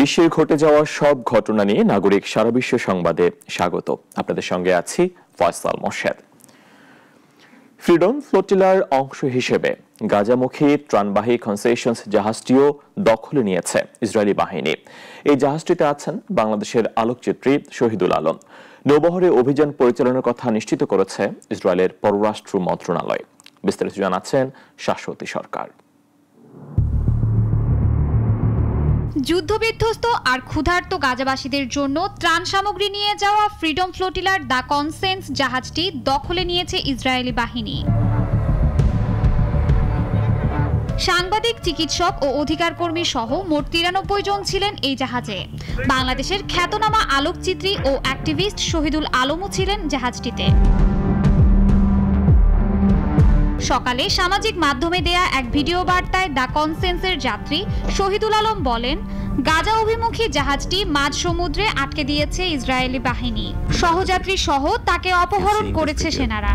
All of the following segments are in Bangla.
বিশ্বে ঘটে যাওয়া সব ঘটনা নিয়ে নাগরিক সারা বিশ্ব সংবাদে স্বাগত। আপনাদের সঙ্গে আছি ফয়সাল মোর্শেদ। ফ্রিডম ফ্লোটিলার অংশ হিসেবে গাজামুখী ত্রাণবাহী কনসেশনস জাহাজটিও দখলে নিয়েছে ইসরায়েলি বাহিনী। এই জাহাজটিতে আছেন বাংলাদেশের আলোকচিত্রী শহীদুল আলম। নৌবহরে অভিযান পরিচালনার কথা নিশ্চিত করেছে ইসরায়েলের পররাষ্ট্র মন্ত্রণালয়। বিস্তারিত জানাচ্ছেন শাশ্বতী সরকার। যুদ্ধবিধ্বস্ত আর ক্ষুধার্ত গাজাবাসীদের জন্য ত্রাণ সামগ্রী নিয়ে যাওয়া ফ্রিডম ফ্লোটিলার দ্য কনসেন্স জাহাজটি দখলে নিয়েছে ইসরায়েলি বাহিনী। সাংবাদিক, চিকিৎসক ও অধিকার কর্মী সহ মোট 93 জন ছিলেন এই জাহাজে। বাংলাদেশের খ্যাতনামা আলোকচিত্রী ও অ্যাক্টিভিস্ট শহীদুল আলমও ছিলেন জাহাজটিতে। সকালে সামাজিক মাধ্যমে দেয়া এক ভিডিও বার্তায় দ্য কনসেন্সের যাত্রী শহীদুল আলম বলেন, গাজা অভিমুখী জাহাজটি মাঝ সমুদ্রে আটকে দিয়েছে ইসরায়েলি বাহিনী। সহযাত্রী সহ তাকে অপহরণ করেছে সেনারা।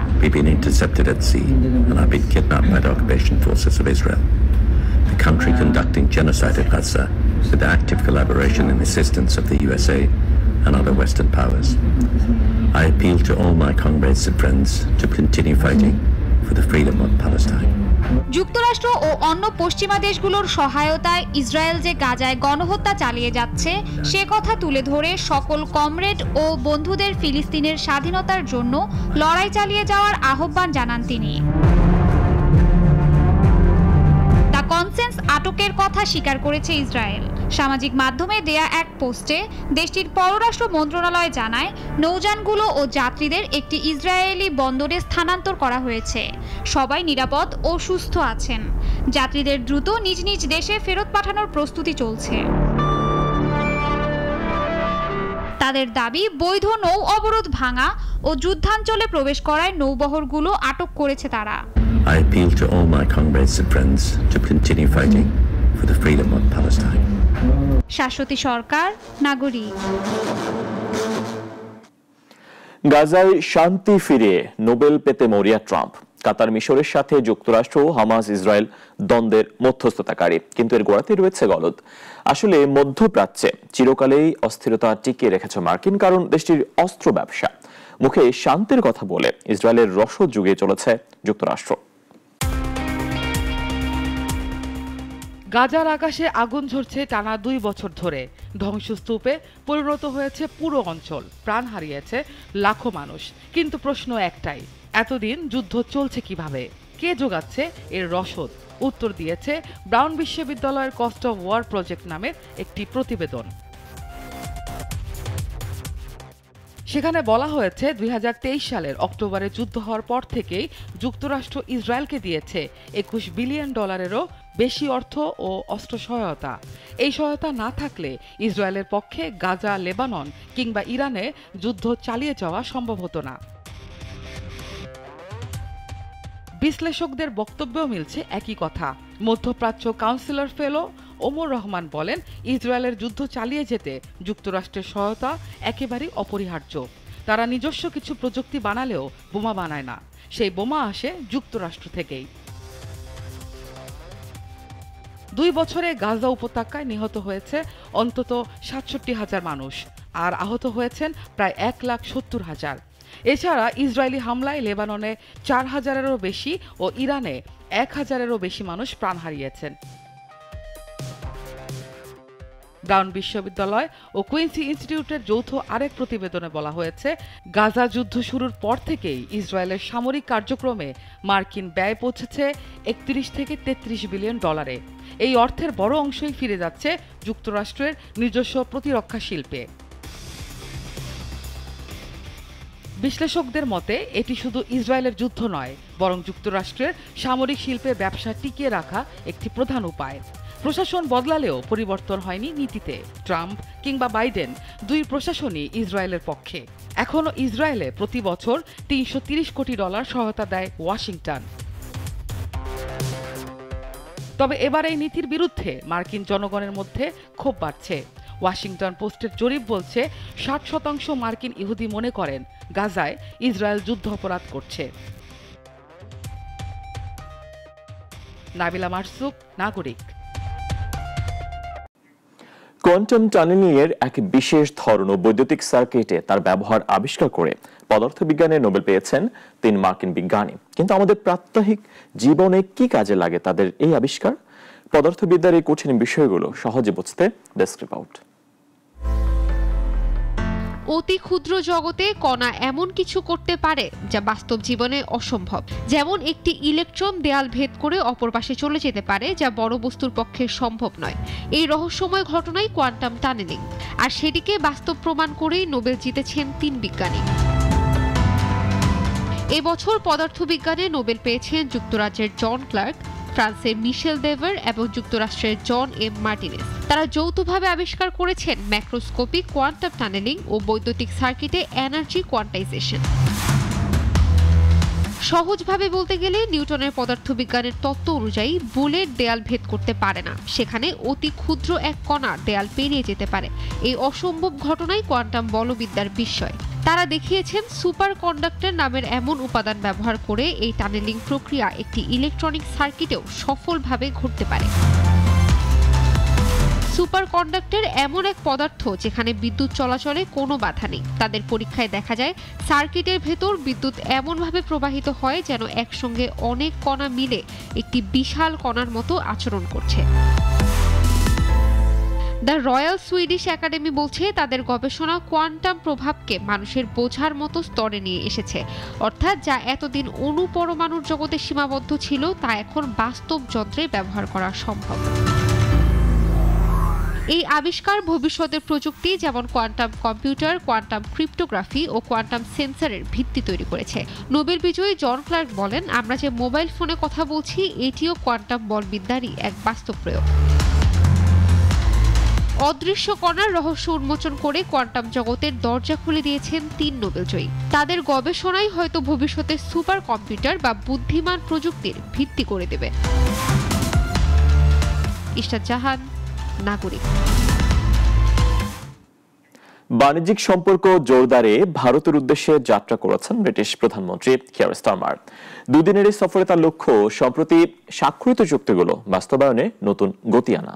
The country conducting genocide in Gaza with the active collaboration and assistance of the USA and other Western powers. I appeal to all my comrades and friends to continue fighting for the freedom of Palestine. যুক্তরাষ্ট্র ও অন্য পশ্চিমা দেশগুলোর সহায়তায় ইসরায়েল যে গাজায় গণহত্যা চালিয়ে যাচ্ছে সে কথা তুলে ধরে সকল কমরেড ও বন্ধুদের ফিলিস্তিনের স্বাধীনতার জন্য লড়াই চালিয়ে যাওয়ার আহ্বান জানান তিনি। দ্য কনসেন্স আটকের কথা স্বীকার করেছে ইসরায়েল। সামাজিক মাধ্যমে দেয়া এক পোস্টে দেশটির পররাষ্ট্র মন্ত্রণালয় জানায়, নৌযানগুলো ও যাত্রীদের একটি ইসরায়েলি বন্দরে স্থানান্তর করা হয়েছে। সবাই নিরাপদ ও সুস্থ আছেন। যাত্রীদের দ্রুত নিজ নিজ দেশে ফেরত পাঠানোর প্রস্তুতি চলছে। তাদের দাবি, বৈধ নৌ অবরোধ ভাঙা ও যুদ্ধাঞ্চলে প্রবেশ করায় নৌবহরগুলো আটক করেছে তারা। I appeal to all my comrades and friends to continue fighting for the freedom of Palestine. Shashwati সরকার, নাগরিক। গাজায় শান্তি ফিরিয়ে নোবেল পেতে মরিয়া ট্রাম্প। কাতার, মিশরের সাথে যুক্তরাষ্ট্র ও হামাস ইসরায়েল দ্বন্দ্বের মধ্যস্থতাকারী, কিন্তু এর গোড়াতে রয়েছে গলদ। আসলে মধ্যপ্রাচ্যে চিরকালেই অস্থিরতা টিকিয়ে রেখেছে মার্কিন, কারণ দেশটির অস্ত্র ব্যবসা। মুখে শান্তির কথা বলে ইসরায়েলের রসদ জুগিয়ে চলেছে যুক্তরাষ্ট্র। গাজার আকাশে আগুন ঝরছে টানা 2 বছর ধরে। ধ্বংসস্তূপে পরিণত হয়েছে পুরো অঞ্চল, প্রাণ হারিয়েছে লাখো মানুষ। কিন্তু প্রশ্ন একটাই, এতদিন যুদ্ধ চলছে কিভাবে? কে যোগাচ্ছে এর রসদ? উত্তর দিয়েছে ব্রাউন বিশ্ববিদ্যালয়ের কস্ট অফ ওয়ার প্রজেক্ট নামের একটি প্রতিবেদন। সেখানে বলা হয়েছে 2023 সালের অক্টোবরে যুদ্ধ হওয়ার পর থেকেই যুক্তরাষ্ট্র ইসরায়েলকে দিয়েছে $21 বিলিয়ন বেশি অর্থ ও অস্ত্র সহায়তা। এই সহায়তা না থাকলে ইসরায়েলের পক্ষে গাজা, লেবানন কিংবা ইরানে যুদ্ধ চালিয়ে যাওয়া সম্ভব হতো না। বিশ্লেষকদের বক্তব্যও মিলছে একই কথা। মধ্যপ্রাচ্য কাউন্সিলর ফেলো ওমর রহমান বলেন, ইসরায়েলের যুদ্ধ চালিয়ে যেতে যুক্তরাষ্ট্রের সহায়তা একেবারেই অপরিহার্য। তারা নিজস্ব কিছু প্রযুক্তি বানালেও বোমা বানায় না, সেই বোমা আসে যুক্তরাষ্ট্র থেকেই। 2 বছরে গাজা উপত্যকায় নিহত হয়েছে অন্তত 67,000 মানুষ, আর আহত হয়েছেন প্রায় 1,70,000। এছাড়া ইসরায়েলি হামলায় লেবাননে 4,000-এরও বেশি ও ইরানে 1,000-এরও বেশি মানুষ প্রাণ হারিয়েছেন। ব্রাউন বিশ্ববিদ্যালয় ও কুইন্সি ইনস্টিটিউটের যৌথ আরেক প্রতিবেদনে বলা হয়েছে, গাজা যুদ্ধ শুরুর পর থেকেই ইসরায়েলের সামরিক কার্যক্রমে মার্কিন ব্যয় পৌঁছেছে $31 থেকে $33 বিলিয়ন। এই অর্থের বড় অংশই ফিরে যাচ্ছে যুক্তরাষ্ট্রের নিজস্ব প্রতিরক্ষা শিল্পে। বিশ্লেষকদের মতে এটি শুধু ইসরায়েলের যুদ্ধ নয়, বরং যুক্তরাষ্ট্রের সামরিক শিল্পে ব্যবসা টিকিয়ে রাখা একটি প্রধান উপায়। প্রশাসন বদলালেও পরিবর্তন হয়নি নীতিতে। ট্রাম্প কিংবা বাইডেন, 2 প্রশাসনই ইসরায়েলের পক্ষে। এখনও ইসরায়েলে প্রতি বছর $330 কোটি সহায়তা দেয় ওয়াশিংটন। তবে এবার এই নীতির বিরুদ্ধে মার্কিন জনগণের মধ্যে ক্ষোভ বাড়ছে। ওয়াশিংটন পোস্টের জরিপ বলছে 60% মার্কিন ইহুদি মনে করেন গাজায় ইসরায়েল যুদ্ধ অপরাধ করছে। নাবিলা মারসুক, নাগরিক। কোয়ান্টাম টানেলিং এর এক বিশেষ ধরন বৈদ্যুতিক সার্কিটে তার ব্যবহার আবিষ্কার করে পদার্থবিজ্ঞানে নোবেল পেয়েছেন 3 মার্কিন বিজ্ঞানী। কিন্তু আমাদের প্রাত্যহিক জীবনে কি কাজে লাগে তাদের এই আবিষ্কার? পদার্থবিদ্যার এই কঠিন বিষয়গুলো সহজে বুঝতে ডেস্ক রিপোর্ট। অতি ক্ষুদ্র জগতে কণা এমন কিছু করতে পারে যা বাস্তব জীবনে অসম্ভব। যেমন একটি ইলেকট্রন দেয়াল ভেদ করে অপর পাশে চলে যেতে পারে, যা বড় বস্তুর পক্ষে সম্ভব নয়। এই রহস্যময় ঘটনাই কোয়ান্টাম টানেলিং, আর সেটিকে বাস্তব প্রমাণ করেই নোবেল জিতেছেন 3 বিজ্ঞানী। এবছর পদার্থবিজ্ঞানে নোবেল পেয়েছেন যুক্তরাজ্যের জন ক্লার্ক, ফ্রান্সের মিশেল দেভার এবং যুক্তরাষ্ট্রের জন এম মার্টিনেস। তারা যৌথভাবে আবিষ্কার করেছেন ম্যাক্রোস্কোপিক কোয়ান্টাম টানেলিং ও বৈদ্যুতিক সার্কিটে এনার্জি কোয়ান্টাইজেশন। সহজভাবে বলতে গেলে নিউটনের পদার্থবিজ্ঞানের তত্ত্ব অনুযায়ী বুলেট দেয়াল ভেদ করতে পারে না, সেখানে অতি ক্ষুদ্র এক কণা দেয়াল পেরিয়ে যেতে পারে। এই অসম্ভব ঘটনাই কোয়ান্টাম বলবিদ্যার বিস্ময়। তারা দেখিয়েছেন সুপার কন্ডাক্টর নামের এমন উপাদান ব্যবহার করে এই টানেলিং প্রক্রিয়া একটি ইলেকট্রনিক সার্কিটেও সফলভাবে ঘটতে পারে। সুপার কন্ডাক্টর এমন এক পদার্থ যেখানে বিদ্যুৎ চলাচলে কোনো বাধা নেই। তাদের পরীক্ষায় দেখা যায় সার্কিটের ভেতর বিদ্যুৎ এমনভাবে প্রবাহিত হয় যেন একসঙ্গে অনেক কণা মিলে একটি বিশাল কণার মতো আচরণ করছে। দ্য রয়্যাল সুইডিশ একাডেমি বলছে তাদের গবেষণা কোয়ান্টাম প্রভাবকে মানুষের বোঝার মতো স্তরে নিয়ে এসেছে, অর্থাৎ যা এতদিন অণু-পরমাণুর জগতে সীমাবদ্ধ ছিল তা এখন বাস্তব যন্ত্রে ব্যবহার করা সম্ভব। এই আবিষ্কার ভবিষ্যতের প্রযুক্তি যেমন কোয়ান্টাম কম্পিউটার, কোয়ান্টাম ক্রিপ্টোগ্রাফি ও কোয়ান্টাম সেন্সরের ভিত্তি তৈরি করেছে। নোবেল বিজয়ী জন ক্লার্ক বলেন, আমরা যে মোবাইল ফোনে কথা বলছি এটিও কোয়ান্টাম বলবিদ্যারই এক বাস্তব প্রয়োগ। অদৃশ্য কণার রহস্য উন্মোচন করে কোয়ান্টাম জগতের দরজা খুলে দিয়েছেন 3 নোবেলজয়ী। তাদের গবেষণাই হয়তো ভবিষ্যতে সুপার কম্পিউটার বা বুদ্ধিমান প্রযুক্তির ভিত্তি করে দেবে। ইশরাত জাহান, নাগরিক। বাণিজ্যিক সম্পর্ক জোরদারে ভারতের উদ্দেশ্যে যাত্রা করেছেন ব্রিটিশ প্রধানমন্ত্রী কিয়ার স্টারমার। দুদিনের এই সফরে তার লক্ষ্য সম্প্রতি স্বাক্ষরিত চুক্তিগুলো বাস্তবায়নে নতুন গতি আনা।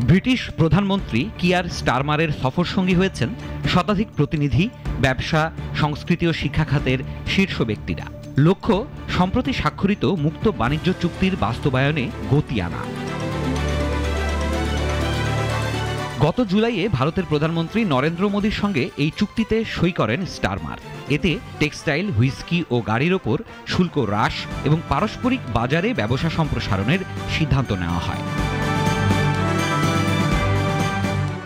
ব্রিটিশ প্রধানমন্ত্রী কিয়ার স্টারমারের সফরসঙ্গী হয়েছেন শতাধিক প্রতিনিধি, ব্যবসা, সংস্কৃতি ও শিক্ষা খাতের শীর্ষ ব্যক্তিরা। লক্ষ্য সম্প্রতি স্বাক্ষরিত মুক্ত বাণিজ্য চুক্তির বাস্তবায়নে গতি আনা। গত জুলাইয়ে ভারতের প্রধানমন্ত্রী নরেন্দ্র মোদীর সঙ্গে এই চুক্তিতে সই করেন স্টারমার। এতে টেক্সটাইল, হুইস্কি ও গাড়ির ওপর শুল্ক হ্রাস এবং পারস্পরিক বাজারে ব্যবসা সম্প্রসারণের সিদ্ধান্ত নেওয়া হয়।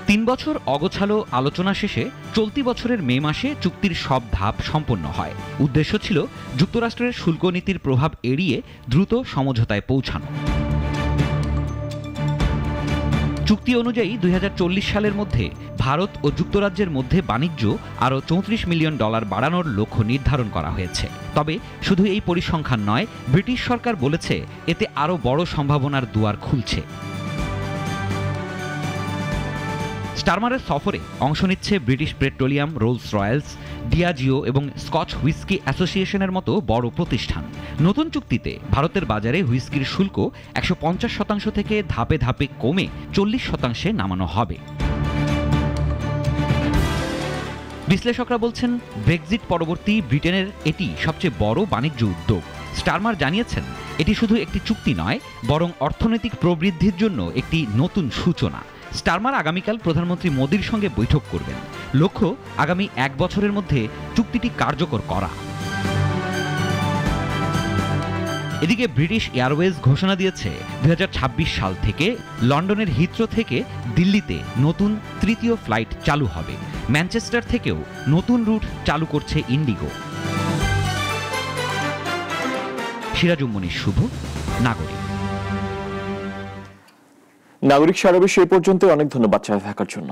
3 বছর অগোছালো আলোচনা শেষে চলতি বছরের মে মাসে চুক্তির সব ধাপ সম্পন্ন হয়। উদ্দেশ্য ছিল যুক্তরাষ্ট্রের শুল্ক নীতির প্রভাব এড়িয়ে দ্রুত সমঝোতায় পৌঁছানো। চুক্তি অনুযায়ী 2040 সালের মধ্যে ভারত ও যুক্তরাজ্যের মধ্যে বাণিজ্য আরও $34 মিলিয়ন বাড়ানোর লক্ষ্য নির্ধারণ করা হয়েছে। তবে শুধু এই পরিসংখ্যান নয়, ব্রিটিশ সরকার বলেছে এতে আরও বড় সম্ভাবনার দুয়ার খুলছে। স্টারমারের সফরে অংশ নিচ্ছে ব্রিটিশ পেট্রোলিয়াম, রোলস রয়েলস, ডিয়াজিও এবং স্কচ হুইস্কি অ্যাসোসিয়েশনের মতো বড় প্রতিষ্ঠান। নতুন চুক্তিতে ভারতের বাজারে হুইস্কির শুল্ক 150% থেকে ধাপে ধাপে কমে 40% নামানো হবে। বিশ্লেষকরা বলছেন, ব্রেক্সিট পরবর্তী ব্রিটেনের এটি সবচেয়ে বড় বাণিজ্য উদ্যোগ। স্টারমার জানিয়েছেন, এটি শুধু একটি চুক্তি নয়, বরং অর্থনৈতিক প্রবৃদ্ধির জন্য একটি নতুন সূচনা। স্টারমার আগামীকাল প্রধানমন্ত্রী মোদীর সঙ্গে বৈঠক করবেন। লক্ষ্য আগামী 1 বছরের মধ্যে চুক্তিটি কার্যকর করা। এদিকে ব্রিটিশ এয়ারওয়েজ ঘোষণা দিয়েছে 2026 সাল থেকে লন্ডনের হিথ্রো থেকে দিল্লিতে নতুন 3য় ফ্লাইট চালু হবে। ম্যানচেস্টার থেকেও নতুন রুট চালু করছে ইন্ডিগো। সিরাজুম মনির শুভ, নাগরিক। নাগরিক সারা বিশ্বে এ পর্যন্ত। অনেক ধন্যবাদ সাথে থাকার জন্য।